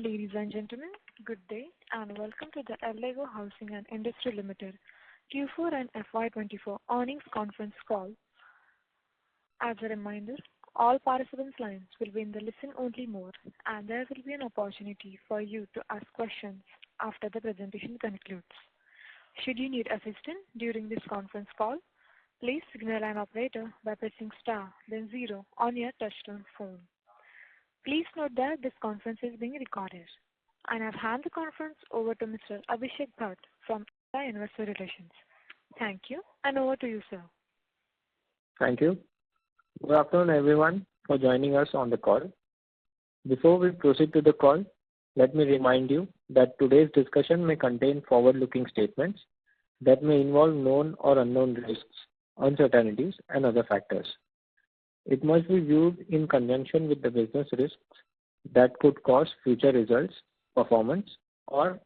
Ladies and gentlemen, good day and welcome to the Eldeco Housing and Industry Limited Q4 and FY24 earnings conference call. As a reminder, all participants' lines will be in the listen-only mode and there will be an opportunity for you to ask questions after the presentation concludes. Should you need assistance during this conference call, please signal an operator by pressing star then 0 on your touchtone phone. Please note that this conference is being recorded. And I've handed the conference over to Mr. Abhishek Bhatt from Investor Relations. Thank you, and over to you, sir. Thank you. Good afternoon, everyone, for joining us on the call. Before we proceed to the call, let me remind you that today's discussion may contain forward-looking statements that may involve known or unknown risks, uncertainties, and other factors. It must be viewed in conjunction with the business risks that could cause future results, performance, or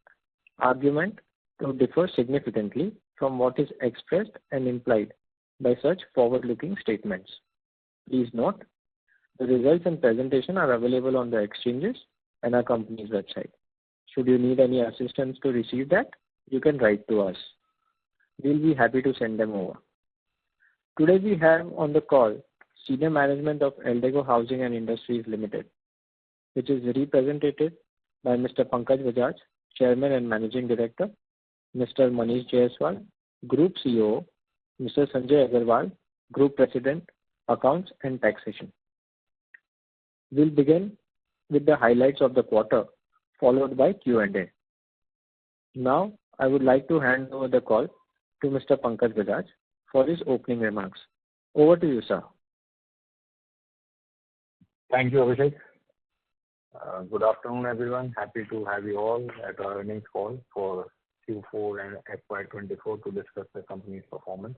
argument to differ significantly from what is expressed and implied by such forward-looking statements. Please note, the results and presentation are available on the exchanges and our company's website. Should you need any assistance to receive that, you can write to us. We'll be happy to send them over. Today we have on the call Senior Management of Eldeco Housing and Industries Limited, which is represented by Mr. Pankaj Bajaj, Chairman and Managing Director, Mr. Manish Jaiswal, Group CEO, Mr. Sanjay Agarwal, Group President, Accounts and Taxation. We'll begin with the highlights of the quarter, followed by Q&A. Now, I would like to hand over the call to Mr. Pankaj Bajaj for his opening remarks. Over to you, sir. Thank you, Abhishek. Good afternoon, everyone. Happy to have you all at our earnings call for Q4 and FY24 to discuss the company's performance.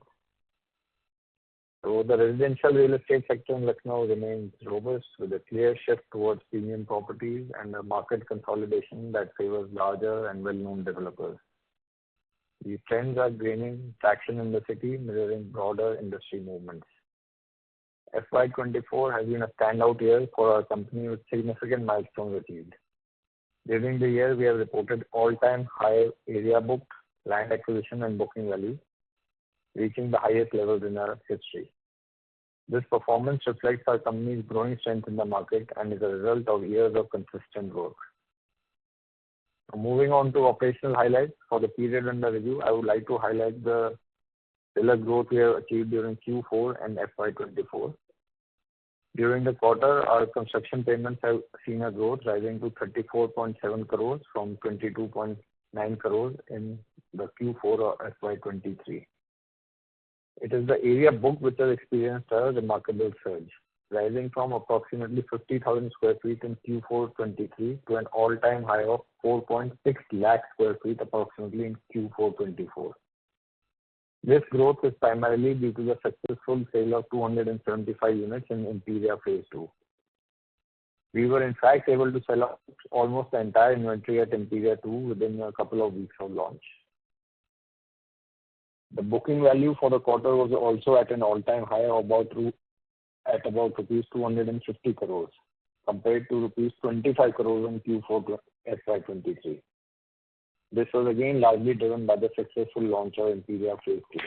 So the residential real estate sector in Lucknow remains robust with a clear shift towards premium properties and a market consolidation that favors larger and well-known developers. These trends are gaining traction in the city, mirroring broader industry movements. FY24 has been a standout year for our company with significant milestones achieved. During the year, we have reported all-time high area booked, land acquisition and booking value, reaching the highest levels in our history. This performance reflects our company's growing strength in the market and is a result of years of consistent work. Now, moving on to operational highlights for the period under review, I would like to highlight the stellar growth we have achieved during Q4 and FY24. During the quarter, our construction payments have seen a growth rising to 34.7 crores from 22.9 crores in the Q4 of FY23. It is the area booked which has experienced a remarkable surge, rising from approximately 50,000 square feet in Q4 23 to an all-time high of 4.6 lakh square feet approximately in Q4 24. This growth is primarily due to the successful sale of 275 units in Imperial Phase 2. We were in fact able to sell out almost the entire inventory at Imperial 2 within a couple of weeks of launch. The booking value for the quarter was also at an all-time high of about rupees 250 crores compared to rupees 25 crores in Q4 FY23. This was again largely driven by the successful launch of Imperial Phase 2.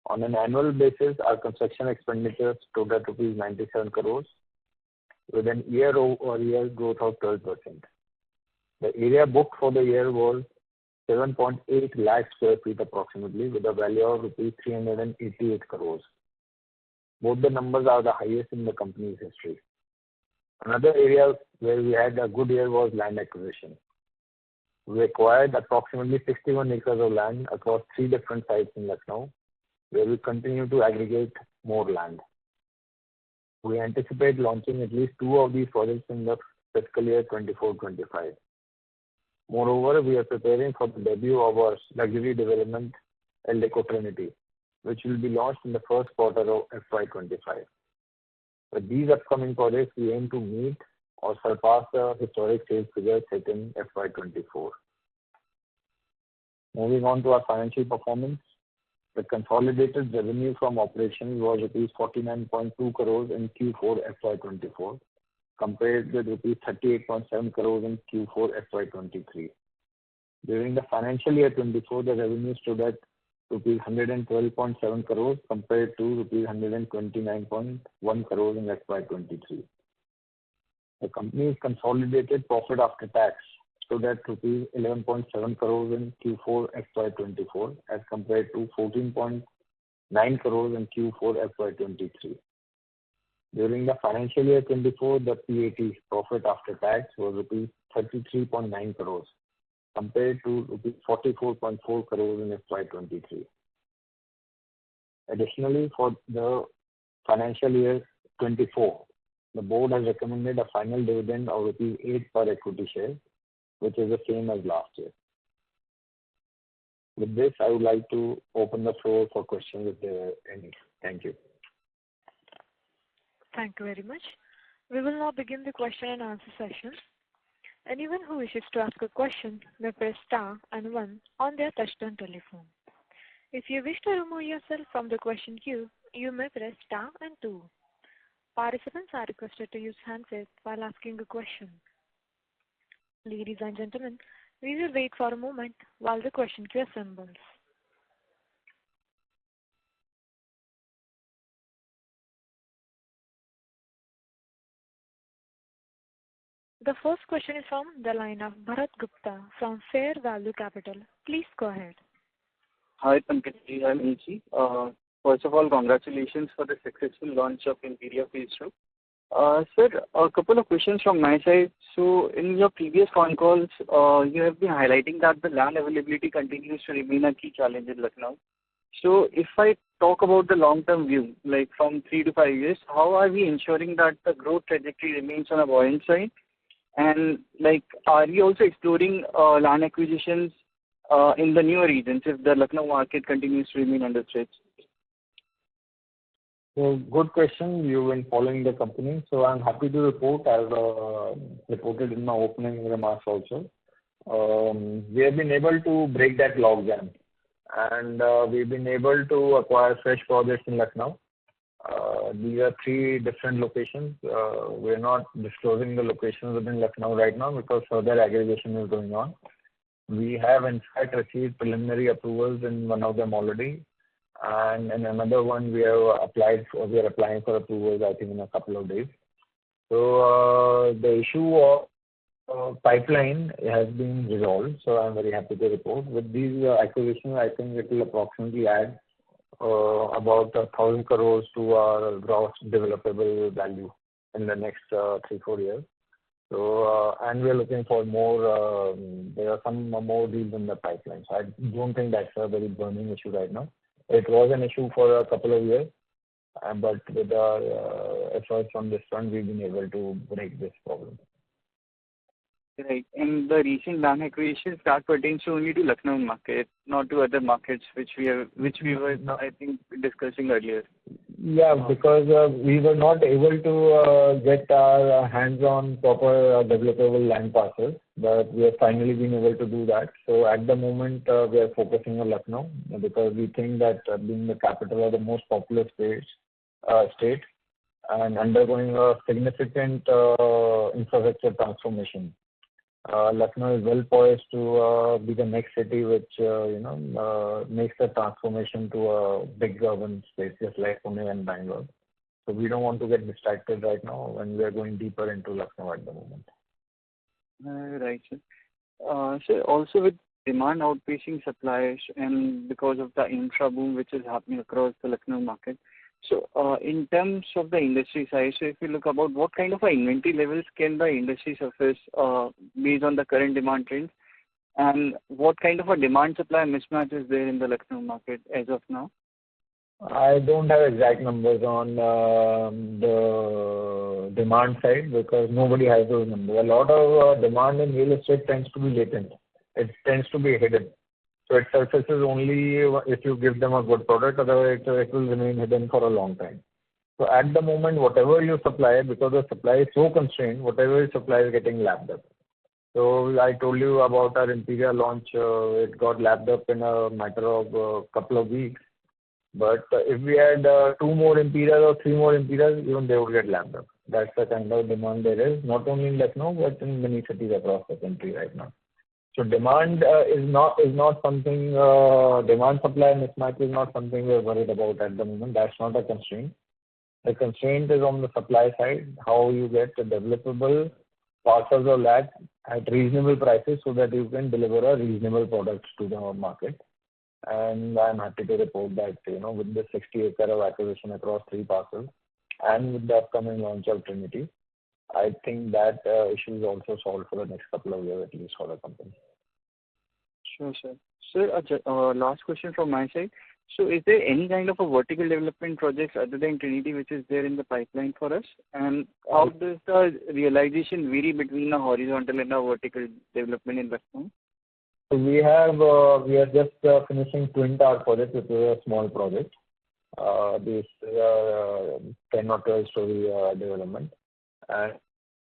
On an annual basis, our construction expenditure stood at rupees 97 crores with an year-over-year growth of 12%. The area booked for the year was 7.8 lakh square feet approximately with a value of rupees 388 crores. Both the numbers are the highest in the company's history. Another area where we had a good year was land acquisition. We acquired approximately 61 acres of land across 3 different sites in Lucknow, where we continue to aggregate more land. We anticipate launching at least 2 of these projects in the fiscal year 24-25. Moreover, we are preparing for the debut of our luxury development, Eldeco Trinity, which will be launched in the first quarter of FY25. With these upcoming projects, we aim to meet or surpass the historic sales figures set in FY24. Moving on to our financial performance, the consolidated revenue from operations was rupees 49.2 crores in Q4 FY24 compared with rupees 38.7 crores in Q4 FY23. During the financial year 24, the revenue stood at rupees 112.7 crores compared to rupees 129.1 crores in FY23. The company's consolidated profit after tax stood at rupees 11.7 crores in Q4 FY24 as compared to 14.9 crores in Q4 FY23. During the financial year 24, the PAT, profit after tax, was rupees 33.9 crores compared to rupees 44.4 crores in FY23. Additionally, for the financial year 24, the board has recommended a final dividend of rupees 8 per equity share, which is the same as last year. With this, I would like to open the floor for questions if there are any. Thank you. Thank you very much. We will now begin the question and answer session. Anyone who wishes to ask a question may press star and 1 on their touchtone telephone. If you wish to remove yourself from the question queue, you may press star and 2. Participants are requested to use handsets while asking a question. Ladies and gentlemen, we will wait for a moment while the question queue assembles. The first question is from the line of Bharat Gupta from Fair Value Capital. Please go ahead. Hi, Pankaj. I'm Inchi. First of all, congratulations for the successful launch of Imperia Phase 2. Sir, a couple of questions from my side. So, in your previous phone calls, you have been highlighting that the land availability continues to remain a key challenge in Lucknow. So, if I talk about the long-term view, like from 3 to 5 years, how are we ensuring that the growth trajectory remains on a buoyant side? And like, are we also exploring land acquisitions in the newer regions if the Lucknow market continues to remain under stretch? So, good question. You've been following the company. So, I'm happy to report, as reported in my opening remarks also. We have been able to break that logjam. And we've been able to acquire fresh projects in Lucknow. These are 3 different locations. We're not disclosing the locations within Lucknow right now because further aggregation is going on. We have in fact received preliminary approvals in one of them already. And in another one, we are applying for approvals, I think, in a couple of days. So the issue of pipeline has been resolved. So I'm very happy to report. With these acquisitions, I think it will approximately add about 1,000 crores to our gross developable value in the next 3-4 years. So, and we're looking for more, there are some more deals in the pipeline. So I don't think that's a very burning issue right now. It was an issue for a couple of years, but with our efforts on this front, we've been able to break this problem. Right. And the recent land acquisitions, that pertains only to Lucknow market, not to other markets which we were, I think, discussing earlier. Yeah, because we were not able to get our hands on proper developable land parcels, but we have finally been able to do that. So at the moment, we are focusing on Lucknow because we think that being the capital of the most populous state and undergoing a significant infrastructure transformation, Lucknow is well poised to be the next city which makes the transformation to a big urban space, just like Pune and Bangalore. So we don't want to get distracted right now when we are going deeper into Lucknow at the moment. Right, sir. So also with demand outpacing supplies and because of the infra boom which is happening across the Lucknow market. So in terms of the industry side, so if you look about what kind of inventory levels can the industry surface based on the current demand trends, and what kind of a demand supply mismatch is there in the Lucknow market as of now? I don't have exact numbers on the demand side because nobody has those numbers. A lot of demand in real estate tends to be latent. It tends to be hidden. So it surfaces only if you give them a good product, otherwise it will remain hidden for a long time. So at the moment, whatever you supply, because the supply is so constrained, whatever you supply is getting lapped up. So I told you about our Imperia launch. It got lapped up in a matter of a couple of weeks. But if we had 2 more Imperias or 3 more Imperias, even they would get lapped up. That's the kind of demand there is, not only in Lucknow, but in many cities across the country right now. So demand is not something, demand supply mismatch is not something we're worried about at the moment. That's not a constraint. The constraint is on the supply side, how you get the developable parcels of land at reasonable prices so that you can deliver a reasonable product to the market. And I'm happy to report that, with the 60 acre of acquisition across 3 parcels and with the upcoming launch of Trinity, I think that issue is also solved for the next couple of years, at least for the company. Sure, sir. Sir, last question from my side. So is there any kind of a vertical development projects other than Trinity which is there in the pipeline for us? And how does the realization vary between a horizontal and a vertical development investment? So we are just finishing Twin Tower project, which is a small project. This is a 10 or 12 story development, and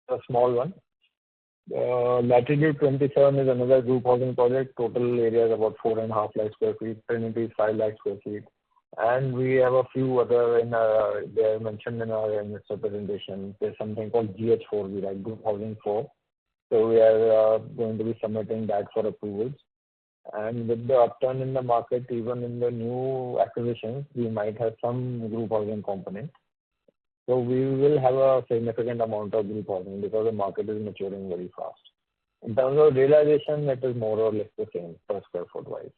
a small one. Latitude 27 is another group housing project. Total area is about 4.5 lakh square feet. Trinity is 5 lakh square feet. And we have a few other they are mentioned in our investor presentation. There's something called GH4, like Group Housing 4. So we are going to be submitting that for approvals. And with the upturn in the market, even in the new acquisitions, we might have some group housing component. So we will have a significant amount of group housing because the market is maturing very fast. In terms of realization, it is more or less the same per square foot wise,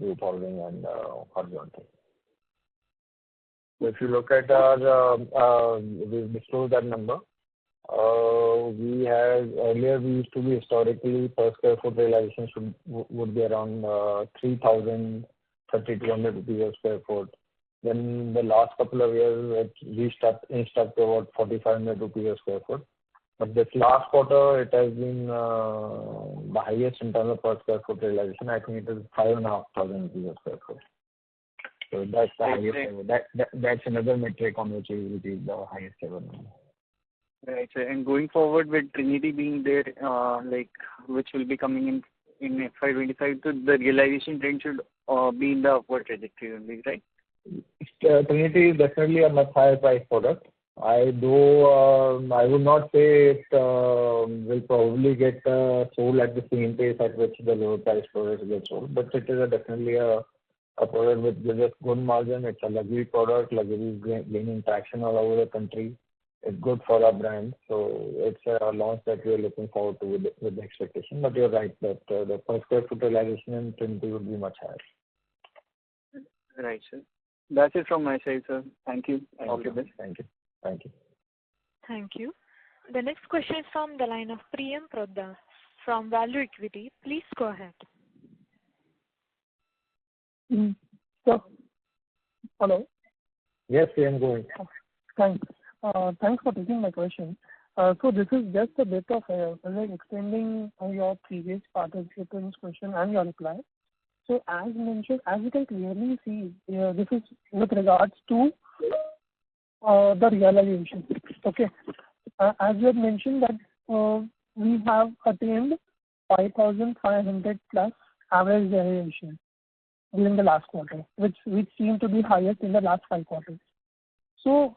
group housing and horizontal. So if you look at our, we disclosed that number. Earlier we used to be historically per square foot realization would be around 3,200 rupees a square foot. Then the last couple of years it inched up to about 4,500 rupees a square foot. But this last quarter it has been the highest in terms of per square foot realization. I think it is 5,500 rupees a square foot. So that's the highest ever. That's another metric on which we will the highest ever number. Right, sir. And going forward with Trinity being there, which will be coming in FY25, so the realization trend should be in the upward trajectory only, right? Trinity is definitely a much higher price product. I would not say it will probably get sold at the same pace at which the lower price products get sold, but it is definitely a product with a good margin. It's a luxury product. Luxury is gaining traction all over the country. It's good for our brand. So it's a launch that we are looking forward to with the expectation. But you're right that the per square foot realization in Trinity would be much higher. Right, sir. That's it from my side, sir. Thank you. All the best. Thank you. Thank you. Thank you. The next question is from the line of Priyam Prodda from Value Equity. Please go ahead. So, hello. Yes, Priyam, go ahead. Thanks. Thanks for taking my question. So this is just a bit of extending your previous participant's question and your reply. So as mentioned, as you can clearly see, this is with regards to the realization. Okay. As you have mentioned that we have attained 5,500 plus average realization during the last quarter, which seemed to be highest in the last 5 quarters. So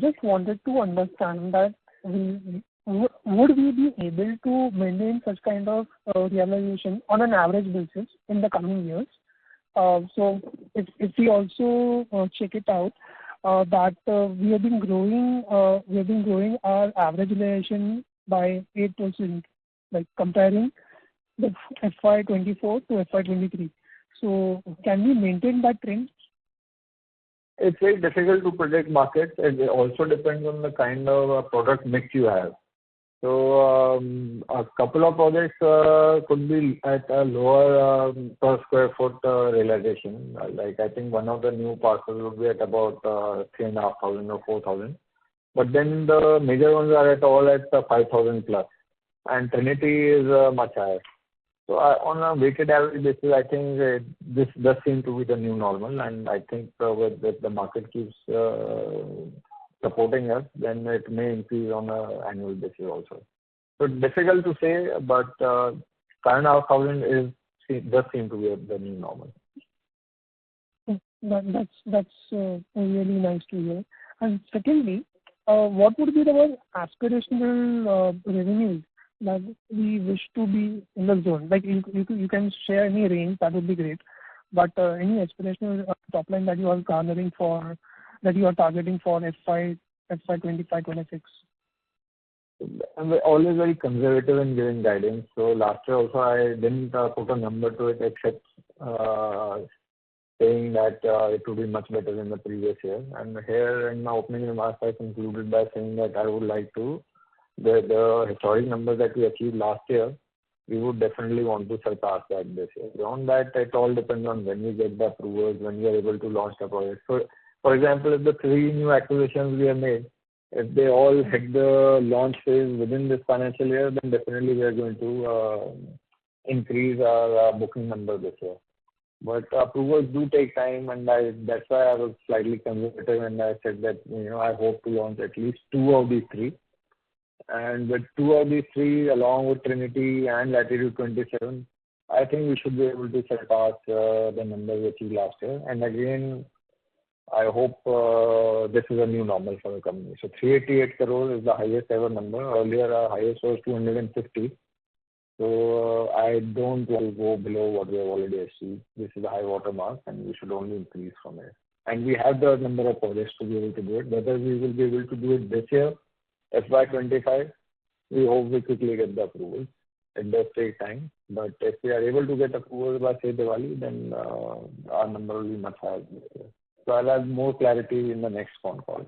just wanted to understand that would we be able to maintain such kind of realization on an average basis in the coming years? So if we also check it out, that we have been growing our average realization by 8%, like comparing the FY24 to FY23. So can we maintain that trend? It's very difficult to predict markets. It also depends on the kind of product mix you have. So a couple of projects could be at a lower per square foot realization. Like I think one of the new parcels would be at about 3,500 or 4,000. But then the major ones are all at 5,000 plus. And Trinity is much higher. So on a weighted average basis, I think this does seem to be the new normal, and I think with the market keeps supporting us, then it may increase on an annual basis also. So difficult to say, but 5,500 does seem to be the new normal. That's really nice to hear. And secondly, what would be the more aspirational revenues that we wish to be in the zone? Like you can share any range, that would be great. But any aspirational top line that you are garnering for, that you are targeting for FY25-26? I'm always very conservative in giving guidance. So last year also I didn't put a number to it except saying that it would be much better than the previous year. And here in my opening remarks, I concluded by saying that I would like to, the historic numbers that we achieved last year, we would definitely want to surpass that this year. Beyond that, it all depends on when we get the approvals, when we are able to launch the project. So, for example, if the 3 new acquisitions we have made, if they all hit the launch phase within this financial year, then definitely we are going to increase our booking number this year. But approvals do take time, and that's why I was slightly conservative, and I said that I hope to launch at least 2 of these 3. And with 2 of these 3, along with Trinity and Latitude 27, I think we should be able to surpass the numbers achieved last year. And again, I hope this is a new normal for the company. So 388 crores is the highest ever number. Earlier, our highest was 250. So I don't want to go below what we have already achieved. This is a high water mark, and we should only increase from it. And we have the number of projects to be able to do it. Whether we will be able to do it this year, FY25, we hope we quickly get the approvals. It does take time, but if we are able to get approvals by, say, Diwali, then our number will be much higher this year. So I'll have more clarity in the next phone call.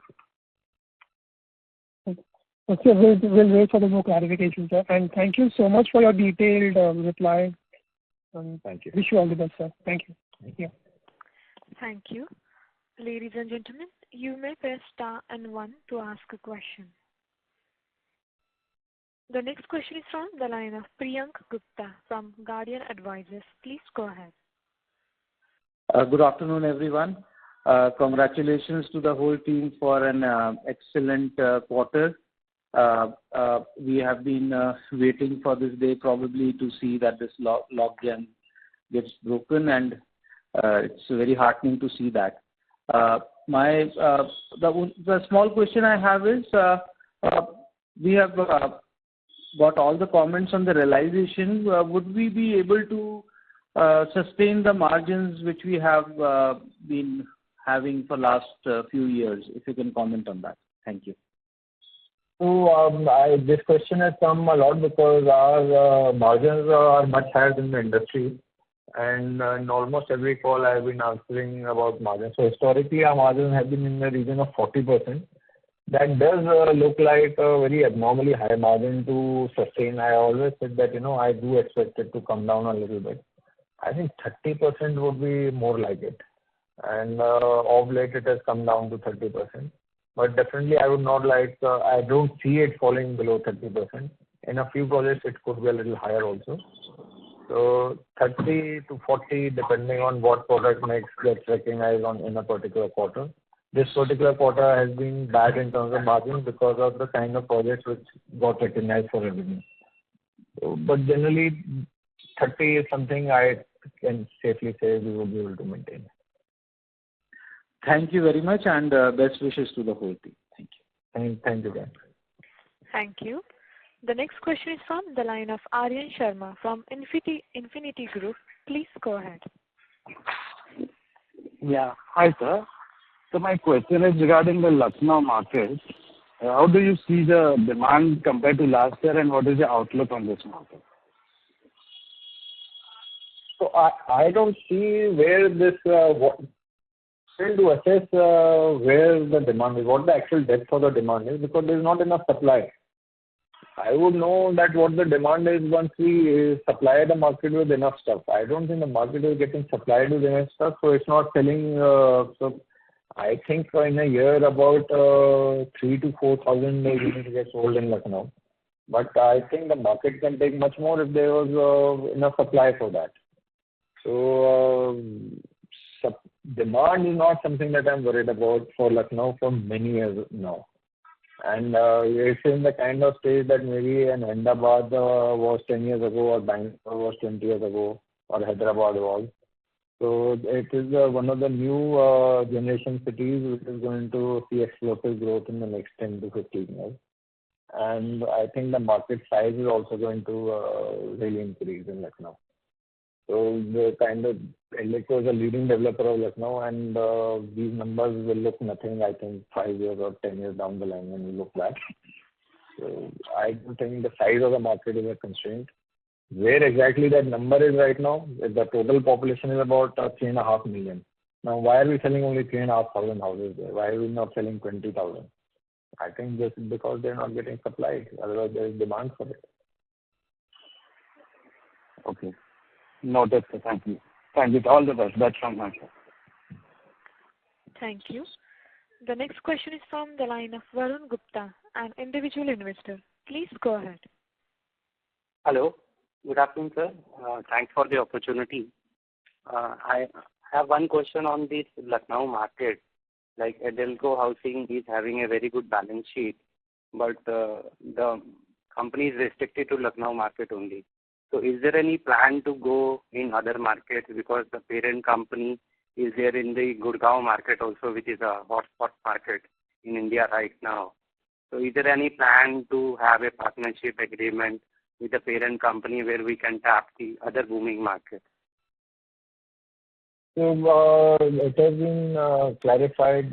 Okay, we'll wait for the more clarification, sir. And thank you so much for your detailed reply. Thank you. Wish you all the best, sir. Thank you. Yeah. Thank you. Ladies and gentlemen, you may press star and 1 to ask a question. The next question is from the line of Priyank Gupta from Guardian Advisors. Please go ahead. Good afternoon, everyone. Congratulations to the whole team for an excellent quarter. We have been waiting for this day probably to see that this logjam gets broken, and it's very heartening to see that. The small question I have is, we have got all the comments on the realization. Would we be able to sustain the margins which we have been having for last few years? If you can comment on that. Thank you. So this question has come a lot because our margins are much higher than the industry. And in almost every call I have been answering about margins. So historically our margins have been in the region of 40%. That does look like a very abnormally high margin to sustain. I always said that, I do expect it to come down a little bit. I think 30% would be more like it. And of late it has come down to 30%. But definitely I would not like, I don't see it falling below 30%. In a few projects it could be a little higher also. So 30 to 40 depending on what product mix gets recognized in a particular quarter. This particular quarter has been bad in terms of margin because of the kind of projects which got recognized for revenue. So, but generally 30 is something I can safely say we will be able to maintain. Thank you very much, and best wishes to the whole team. Thank you. Thank you, Dan. Thank you. The next question is from the line of Aryan Sharma from Infinity Group. Please go ahead. Yeah. Hi, sir. So my question is regarding the Lucknow market. How do you see the demand compared to last year, and what is the outlook on this market? So I don't see where this, trying to assess where the demand is, what the actual depth of the demand is, because there is not enough supply. I would know that what the demand is once we supply the market with enough stuff. I don't think the market is getting supplied with enough stuff, so it's not selling. So I think in a year about 3,000 to 4,000 units get sold in Lucknow. But I think the market can take much more if there was enough supply for that. So demand is not something that I'm worried about for Lucknow for many years now. And it's in the kind of stage that maybe an Ahmedabad was 10 years ago, or Bangalore was 20 years ago, or Hyderabad was. So it is one of the new generation cities which is going to see explosive growth in the next 10 to 15 years. And I think the market size is also going to really increase in Lucknow. So the kind of Eldeco is a leading developer of Lucknow, and these numbers will look nothing, I think, 5 years or 10 years down the line when we look back. So I don't think the size of the market is a constraint. Where exactly that number is right now, the total population is about 3.5 million. Now, why are we selling only 3,500 houses there? Why are we not selling 20,000? I think just because they're not getting supplied. Otherwise, there is demand for it. Okay. Noted, sir. Thank you. Thank you. All the best. That's from my side. Thank you. The next question is from the line of Varun Gupta, an individual investor. Please go ahead. Hello. Good afternoon, sir. Thanks for the opportunity. I have one question on this Lucknow market. Like Eldeco Housing is having a very good balance sheet, but the company is restricted to Lucknow market only. So is there any plan to go in other markets, because the parent company is there in the Gurgaon market also, which is a hotspot market in India right now. So is there any plan to have a partnership agreement with the parent company where we can tap the other booming market? So it has been clarified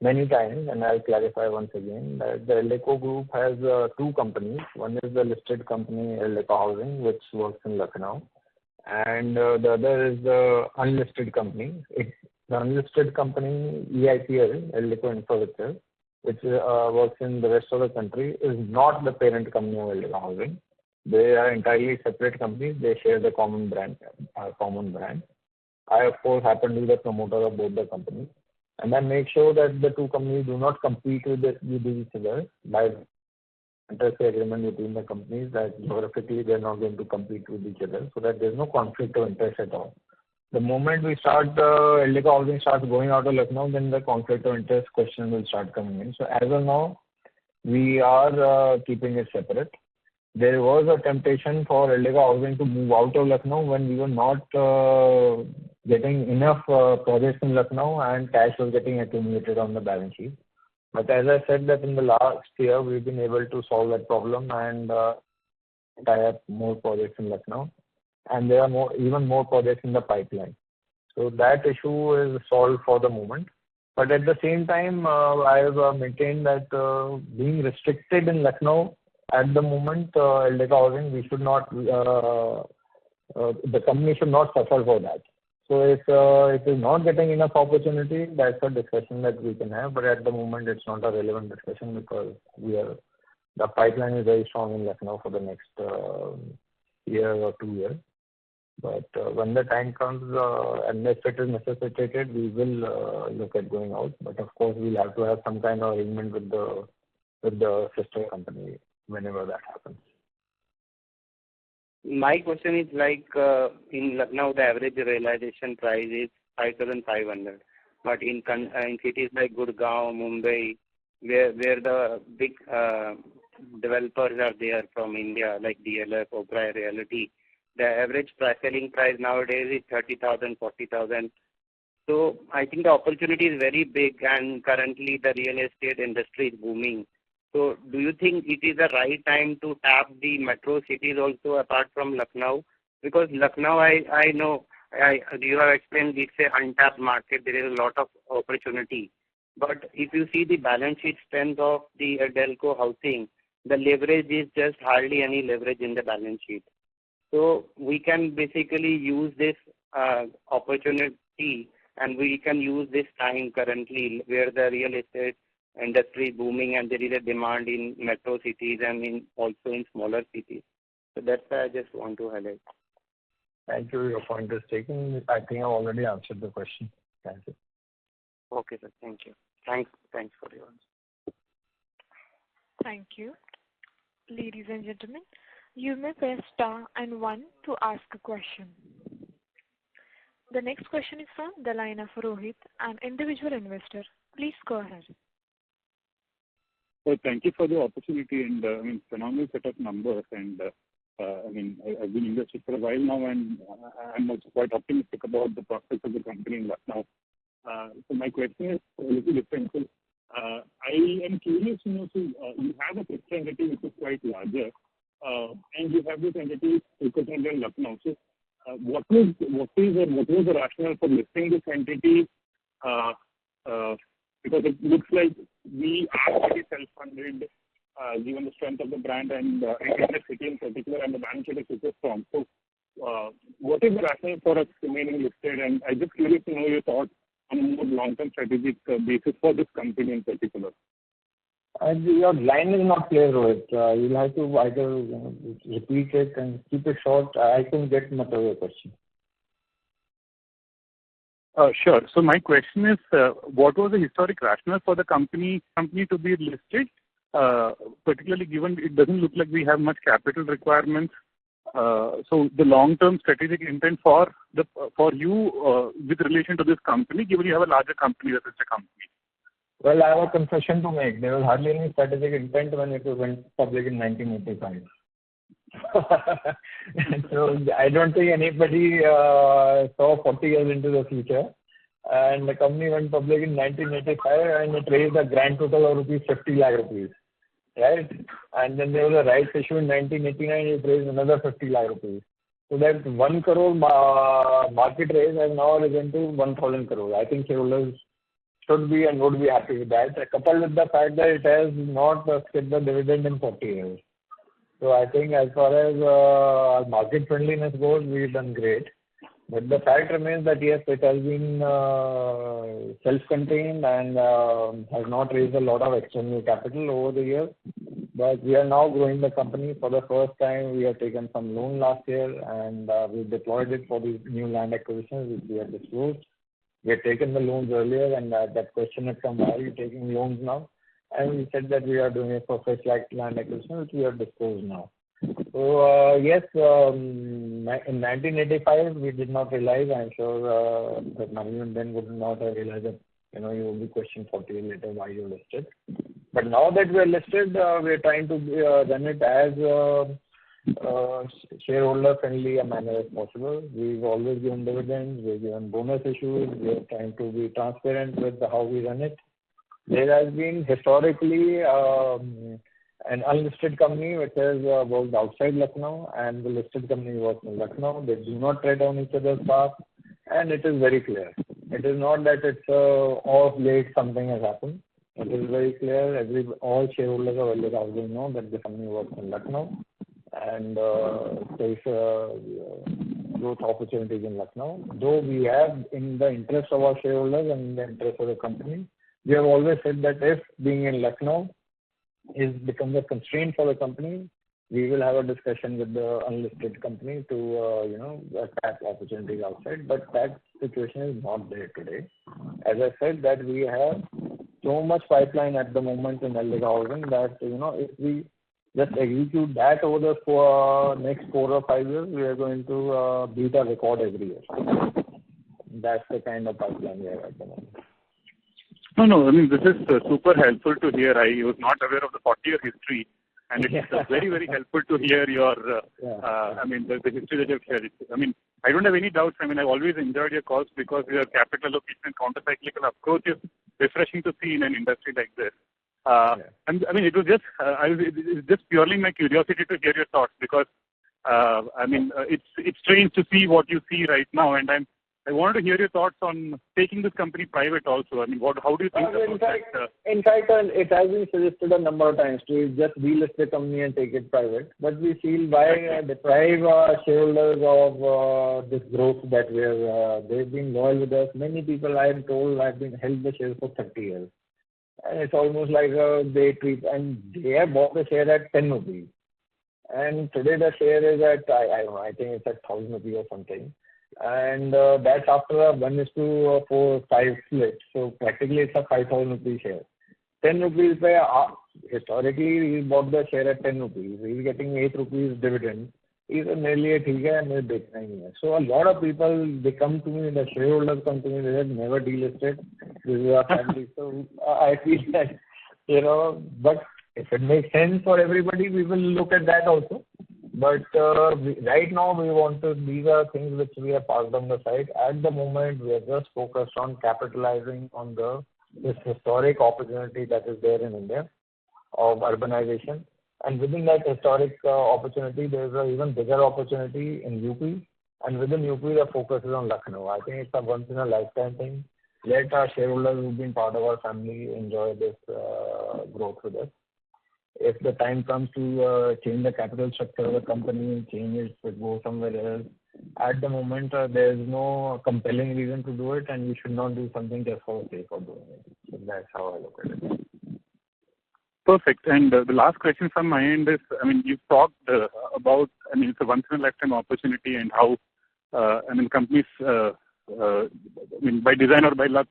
many times, and I'll clarify once again that the Eldeco Group has two companies. One is the listed company Eldeco Housing, which works in Lucknow, and the other is the unlisted company. The unlisted company EIPL, Eldeco Infrastructure, which works in the rest of the country, is not the parent company of Eldeco Housing. They are entirely separate companies. They share the common brand. I, of course, happen to be the promoter of both the companies. And I make sure that the two companies do not compete with each other by interest agreement between the companies, that geographically they are not going to compete with each other, so that there is no conflict of interest at all. The moment we start, Eldeco Housing starts going out of Lucknow, then the conflict of interest question will start coming in. So as of now, we are keeping it separate. There was a temptation for Eldeco Housing to move out of Lucknow when we were not getting enough projects in Lucknow and cash was getting accumulated on the balance sheet. But as I said, that in the last year we've been able to solve that problem and tie up more projects in Lucknow, and there are even more projects in the pipeline. So that issue is solved for the moment. But at the same time, I have maintained that being restricted in Lucknow at the moment, Eldeco Housing, we should not, the company should not suffer for that. So if it is not getting enough opportunity, that's a discussion that we can have. But at the moment, it's not a relevant discussion because the pipeline is very strong in Lucknow for the next year or 2 years. But when the time comes, unless it is necessitated, we will look at going out. But of course, we'll have to have some kind of arrangement with the sister company whenever that happens. My question is like in Lucknow, the average realization price is 5,500. But in cities like Gurgaon, Mumbai, where the big developers are there from India, like DLF, Oberoi Realty, the average selling price nowadays is 30,000, 40,000. So I think the opportunity is very big, and currently the real estate industry is booming. So do you think it is the right time to tap the metro cities also apart from Lucknow? Because Lucknow, I know, you have explained it's an untapped market. There is a lot of opportunity. But if you see the balance sheet strength of the Eldeco Housing, the leverage is just hardly any leverage in the balance sheet. So we can basically use this opportunity, and we can use this time currently where the real estate industry is booming and there is a demand in metro cities and also in smaller cities. So that's why I just want to highlight. Thank you. Your point is taken. I think I already answered the question. Thank you. Okay, sir. Thank you. Thanks for your answer. Thank you. Ladies and gentlemen, you may press star and 1 to ask a question. The next question is from the line of Rohit, an individual investor. Please go ahead. So thank you for the opportunity and phenomenal set of numbers. And I've been invested for a while now, and I'm also quite optimistic about the prospects of the company in Lucknow. So my question is a little different. So, I am curious to know, so you have a sister entity which is quite larger, and you have this entity focused on Lucknow. So, what was the rationale for listing this entity? Because it looks like we are pretty self-funded, given the strength of the brand and in the city in particular, and the balance sheet is super strong. So, what is the rationale for us remaining listed? And I'm just curious to know your thoughts on a more long-term strategic basis for this company in particular. Your line is not clear, Rohit. You'll have to either repeat it and keep it short. I couldn't get much of your question. Sure. So my question is, what was the historic rationale for the company to be listed? Particularly given it doesn't look like we have much capital requirements. So the long-term strategic intent for you with relation to this company, given you have a larger company, a sister company. Well, I have a confession to make. There was hardly any strategic intent when it went public in 1985. So I don't think anybody saw 40 years into the future. And the company went public in 1985 and it raised a grand total of rupees 50 lakh rupees. Right? And then there was a rights issue in 1989, it raised another 50 lakh rupees. So that 1 crore market raise has now risen to 1,000 crore. I think shareholders should be and would be happy with that, coupled with the fact that it has not skipped the dividend in 40 years. So I think as far as market friendliness goes, we've done great. But the fact remains that yes, it has been self-contained and has not raised a lot of external capital over the years. But we are now growing the company. For the first time, we have taken some loan last year and we deployed it for these new land acquisitions which we have disclosed. We had taken the loans earlier and that question had come, why are you taking loans now? And we said that we are doing it for fresh land acquisition, which we have disclosed now. So, yes, in 1985, we did not realize, I'm sure that management then would not have realized that, you will be questioned 40 years later why you listed. But now that we are listed, we are trying to run it as shareholder-friendly a manner as possible. We've always given dividends, we've given bonus issues, we are trying to be transparent with how we run it. There has been historically an unlisted company which has worked outside Lucknow and the listed company works in Lucknow. They do not tread on each other's path and it is very clear. It is not that it's off late something has happened. It is very clear. All shareholders of Eldeco know that the company works in Lucknow and there is growth opportunities in Lucknow. Though we have, in the interest of our shareholders and in the interest of the company, we have always said that if being in Lucknow becomes a constraint for the company, we will have a discussion with the unlisted company to tap opportunities outside. But that situation is not there today. As I said, that we have so much pipeline at the moment in Eldeco Housing that if we just execute that over the next 4 or 5 years, we are going to beat a record every year. That's the kind of pipeline we have at the moment. No. This is super helpful to hear. I was not aware of the 40-year history, and it's very, very helpful to hear your, the history that you've shared. I don't have any doubts. I've always enjoyed your calls because your capital allocation and counter-cyclical approach is refreshing to see in an industry like this. It was just purely my curiosity to hear your thoughts because, it's strange to see what you see right now, and I wanted to hear your thoughts on taking this company private also. How do you think about that? In fact, it has been suggested a number of times to just delist the company and take it private. But we feel why deprive shareholders of this growth that they've been loyal with us. Many people I am told have been held the shares for 30 years. And it's almost like they treat, and they have bought the share at 10 rupees. And today the share is at, I think it's at 1,000 rupees or something. And that's after a 1:4:5 split. So practically it's a 5,000 rupee share. 10 rupees historically he bought the share at 10 rupees. He's getting 8 rupees dividend. He's nearly a thing and a So a lot of people, they come to me, the shareholders come to me, they have never delisted. This is our family. So I feel that, but if it makes sense for everybody, we will look at that also. But right now, these are things which we have parked on the side. At the moment, we are just focused on capitalizing on this historic opportunity that is there in India of urbanization. And within that historic opportunity, there is an even bigger opportunity in UP. And within UP, the focus is on Lucknow. I think it's a once-in-a-lifetime thing. Let our shareholders who've been part of our family enjoy this growth with us. If the time comes to change the capital structure of the company, change it, go somewhere else, at the moment, there is no compelling reason to do it, and we should not do something just for the sake of doing it. So that's how I look at it. Perfect. And the last question from my end is, you've talked about, it's a once-in-a-lifetime opportunity and how, companies, by design or by luck,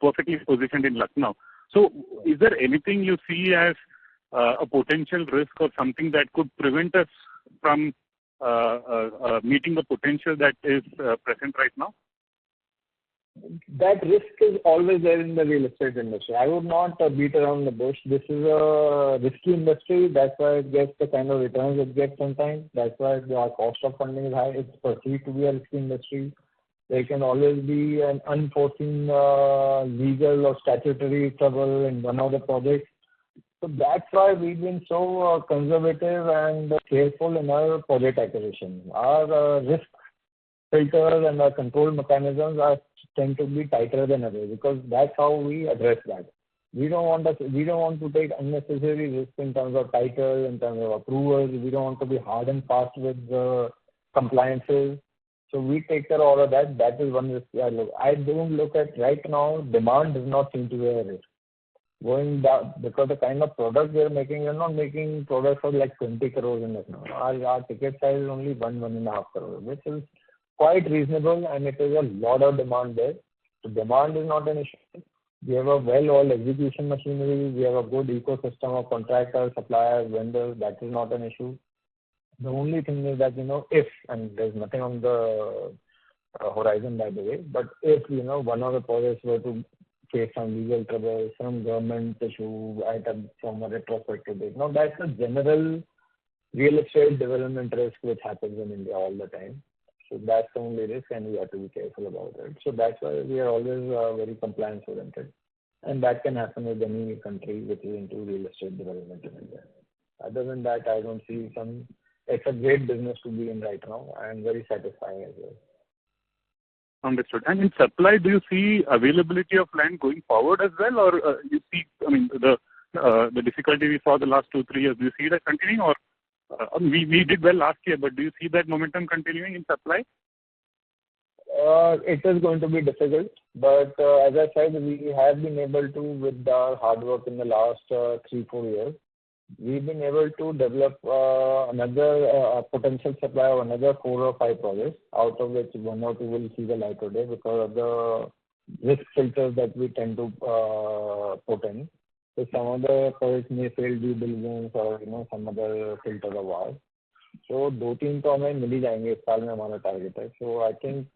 perfectly positioned in Lucknow. So is there anything you see as a potential risk or something that could prevent us from meeting the potential that is present right now? That risk is always there in the real estate industry. I would not beat around the bush. This is a risky industry. That's why it gets the kind of returns it gets sometimes. That's why our cost of funding is high. It's perceived to be a risky industry. There can always be an unforeseen legal or statutory trouble in one of the projects. So that's why we've been so conservative and careful in our project acquisition. Our risk filters and our control mechanisms tend to be tighter than others because that's how we address that. We don't want to take unnecessary risks in terms of title, in terms of approvals. We don't want to be hard and fast with compliances. So we take care of all of that. That is one risk I look. I don't look at right now. Demand does not seem to be a risk. Going down because the kind of products we are making, we're not making products for like 20 crores in Lucknow. Our ticket size is only 1.5 crores, which is quite reasonable, and it is a lot of demand there. So demand is not an issue. We have a well-oiled execution machinery. We have a good ecosystem of contractors, suppliers, vendors. That is not an issue. The only thing is that, if, and there's nothing on the horizon by the way, but if, one of the projects were to face some legal trouble, some government issue, from a retrofit to this. Now, that's a general real estate development risk which happens in India all the time. So that's the only risk, and we have to be careful about it. So that's why we are always very compliance-oriented. And that can happen with any country which is into real estate development in India. Other than that, I don't see it's a great business to be in right now and very satisfying as well. Understood. And in supply, do you see availability of land going forward as well, or you see, the difficulty we saw the last 2-3 years, do you see that continuing, or we did well last year, but do you see that momentum continuing in supply? It is going to be difficult, but as I said, we have been able to, with our hard work in the last 3-4 years, we've been able to develop another potential supply of another 4 or 5 projects, out of which 1 or 2 will see the light today because of the risk filters that we tend to put in. So some of the projects may fail due diligence or some other filter of ours. So 2-3 तो हमें मिल ही जाएंगे इस साल में हमारा target है. So I think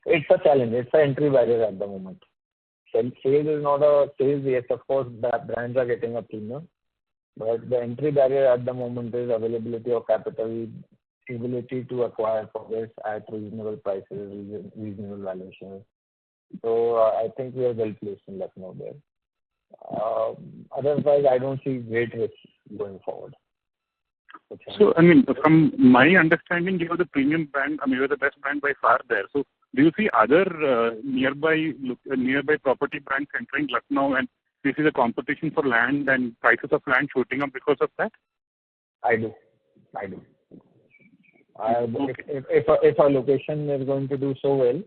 it's a challenge. It's an entry barrier at the moment. Sales is not a sales. Yes, of course, brands are getting a premium. But the entry barrier at the moment is availability of capital, ability to acquire projects at reasonable prices, reasonable valuations. So I think we are well placed in Lucknow there. Otherwise, I don't see great risks going forward. So, from my understanding, you are the premium brand. You are the best brand by far there. So, do you see other nearby property brands entering Lucknow, and do you see the competition for land and prices of land shooting up because of that? I do. If our location is going to do so well,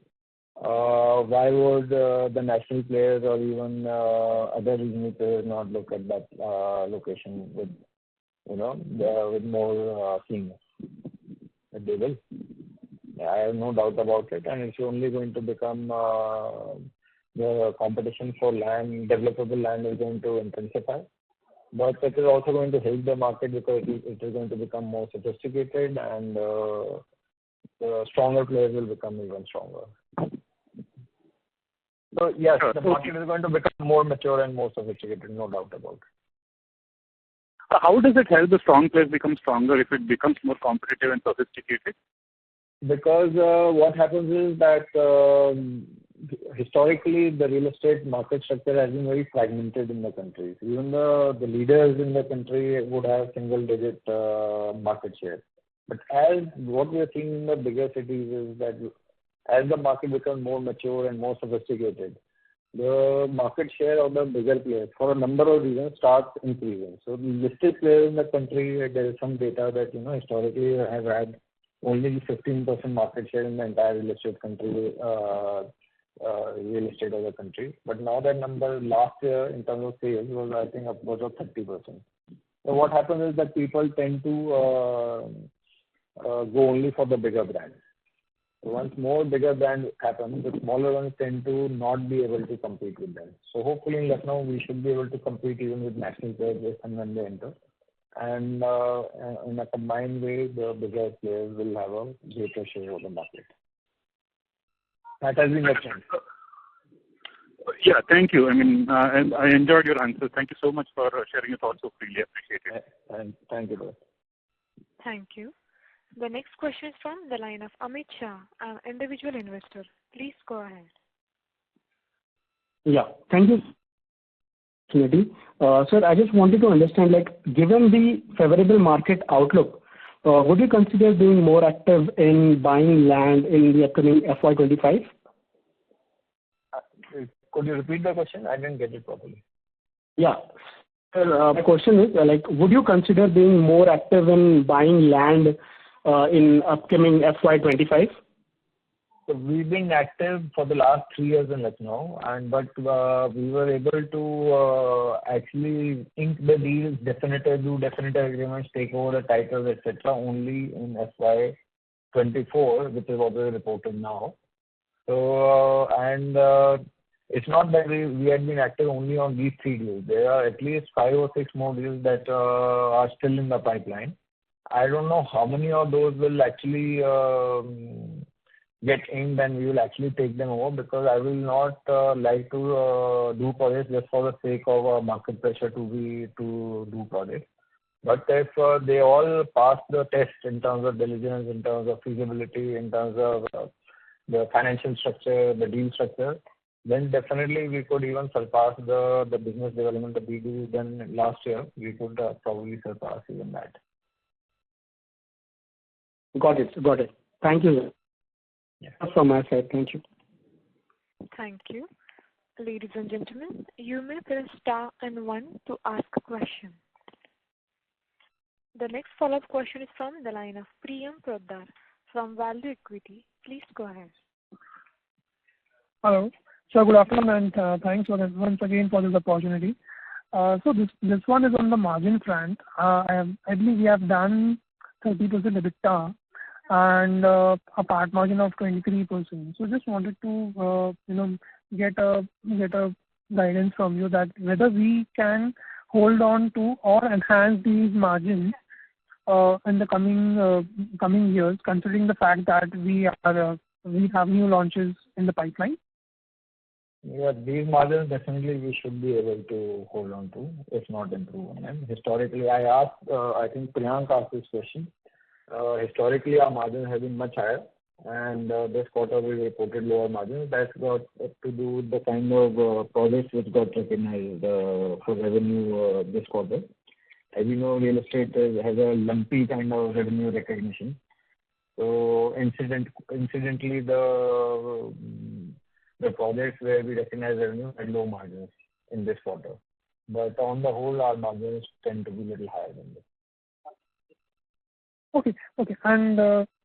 why would the national players or even other regional players not look at that location with more keenness? They will. I have no doubt about it, and it's only going to become the competition for land, developable land, is going to intensify. But it is also going to help the market because it is going to become more sophisticated, and the stronger players will become even stronger. So yes, the market is going to become more mature and more sophisticated, no doubt about it. How does it help the strong players become stronger if it becomes more competitive and sophisticated? Because what happens is that historically the real estate market structure has been very fragmented in the country. Even the leaders in the country would have single-digit market share. But as what we are seeing in the bigger cities is that as the market becomes more mature and more sophisticated, the market share of the bigger players, for a number of reasons, starts increasing. So the listed players in the country, there is some data that historically have had only 15% market share in the entire real estate country, real estate of the country. But now that number last year in terms of sales was, I think, upwards of 30%. So what happens is that people tend to go only for the bigger brands. So once more bigger brands happen, the smaller ones tend to not be able to compete with them. So hopefully in Lucknow we should be able to compete even with national players if and when they enter. And in a combined way, the bigger players will have a greater share of the market. That has been the trend. Yeah, thank you. I mean, and I enjoyed your answers. Thank you so much for sharing your thoughts so freely. Appreciate it. Thank you, brother. Thank you. The next question is from the line of Amit Shah, an individual investor. Please go ahead. Yeah, thank you. Sir, I just wanted to understand, given the favorable market outlook, would you consider being more active in buying land in the upcoming FY25? Could you repeat the question? I didn't get it properly. Yeah. Sir, my question is, would you consider being more active in buying land in upcoming FY25? So we've been active for the last 3 years in Lucknow, but we were able to actually ink the deals, do definitive agreements, take over the titles, etc. only in FY24, which is what we reported now. So it's not that we had been active only on these 3 deals. There are at least 5 or 6 more deals that are still in the pipeline. I don't know how many of those will actually get inked and we will actually take them over, because I will not like to do projects just for the sake of market pressure to do projects. But if they all pass the test in terms of diligence, in terms of feasibility, in terms of the financial structure, the deal structure, then definitely we could even surpass the business development that we did then last year. We could probably surpass even that. Got it. Thank you. Yeah. That's from my side. Thank you. Thank you. Ladies and gentlemen, you may press star and 1 to ask a question. The next follow-up question is from the line of Priyam Prodar from Value Equity. Please go ahead. Hello. So good afternoon, and thanks once again for this opportunity. So this one is on the margin front. I believe we have done 30% EBITDA and a PAT margin of 23%. So just wanted to get a guidance from you that whether we can hold on to or enhance these margins in the coming years, considering the fact that we have new launches in the pipeline. Yeah, these margins definitely we should be able to hold on to, if not improve on them. Historically, I think Priyank asked this question. Historically, our margins have been much higher, and this quarter we reported lower margins. That's got to do with the kind of projects which got recognized for revenue this quarter. As you know, real estate has a lumpy kind of revenue recognition. So incidentally, the projects where we recognize revenue had low margins in this quarter. But on the whole, our margins tend to be a little higher than this. Okay. And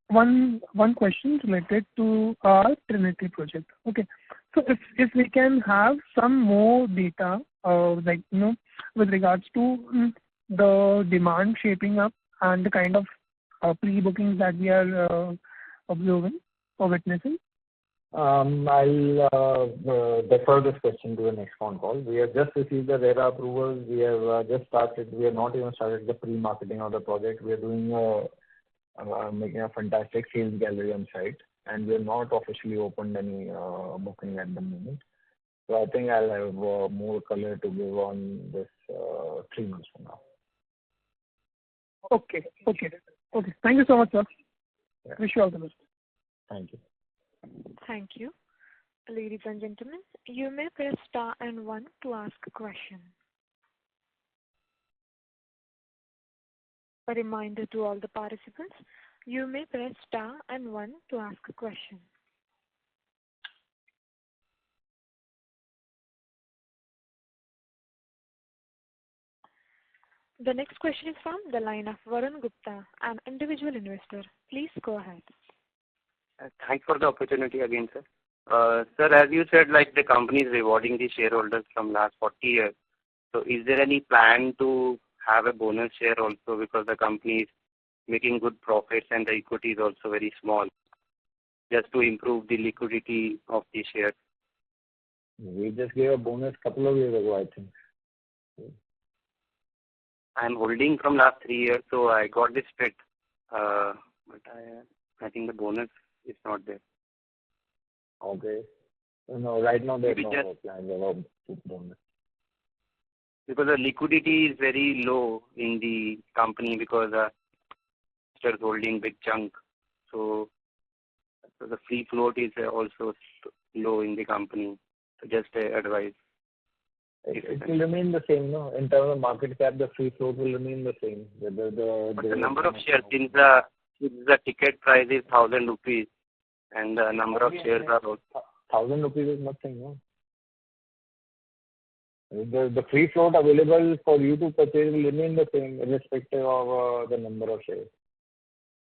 one question related to our Trinity project. Okay. So if we can have some more data, with regards to the demand shaping up and the kind of pre-bookings that we are observing or witnessing. I'll defer this question to the next phone call. We have just received the RERA approvals. We have just started. We have not even started the pre-marketing of the project. We are doing making a fantastic sales gallery on site, and we have not officially opened any booking at the moment. So I think I'll have more color to give on this 3 months from now. Okay. Thank you so much, sir. Yeah. Wish you all the best. Thank you. Thank you. Ladies and gentlemen, you may press star and 1 to ask a question. A reminder to all the participants, you may press star and 1 to ask a question. The next question is from the line of Varun Gupta, an individual investor. Please go ahead. Thanks for the opportunity again, sir. Sir, as you said, like the company is rewarding the shareholders from last 40 years. So is there any plan to have a bonus share also, because the company is making good profits and the equity is also very small, just to improve the liquidity of the shares? We just gave a bonus couple of years ago, I think. I'm holding from last 3 years, so I got this split. But I think the bonus is not there. Okay. No, right now there's Maybe no plan about bonus. Because the liquidity is very low in the company because investors holding big chunk. So the free float is also low in the company. So just advice. It will remain the same, no? In terms of market cap, the free float will remain the same. But the number of shares, since the ticket price is 1,000 rupees and the number of shares are also 1,000 rupees is nothing, no? The free float available for you to purchase will remain the same, irrespective of the number of shares.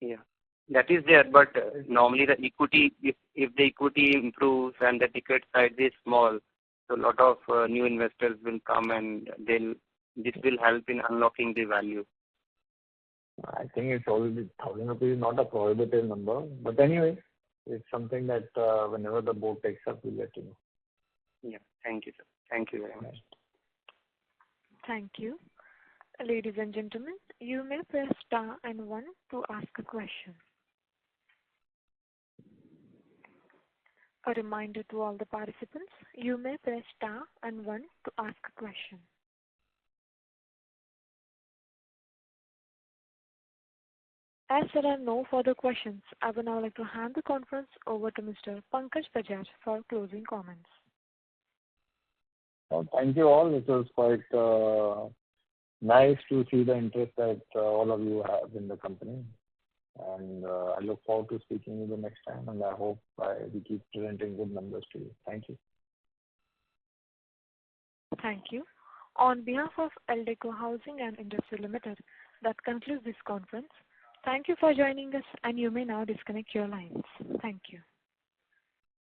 Yeah, that is there. But normally the equity, if the equity improves and the ticket size is small, so a lot of new investors will come and this will help in unlocking the value. I think it's already 1,000 rupees is not a prohibitive number. But anyway, it's something that whenever the board takes up, we'll let you know. Yeah, thank you, sir. Thank you very much. Thank you. Ladies and gentlemen, you may press star and 1 to ask a question. A reminder to all the participants, you may press star and 1 to ask a question. As there are no further questions, I would now like to hand the conference over to Mr. Pankaj Bajaj for closing comments. Well, thank you all. It was quite nice to see the interest that all of you have in the company. And I look forward to speaking with you next time. And I hope we keep presenting good numbers to you. Thank you. Thank you. On behalf of Eldeco Housing and Industry Limited, that concludes this conference. Thank you for joining us, and you may now disconnect your lines. Thank you.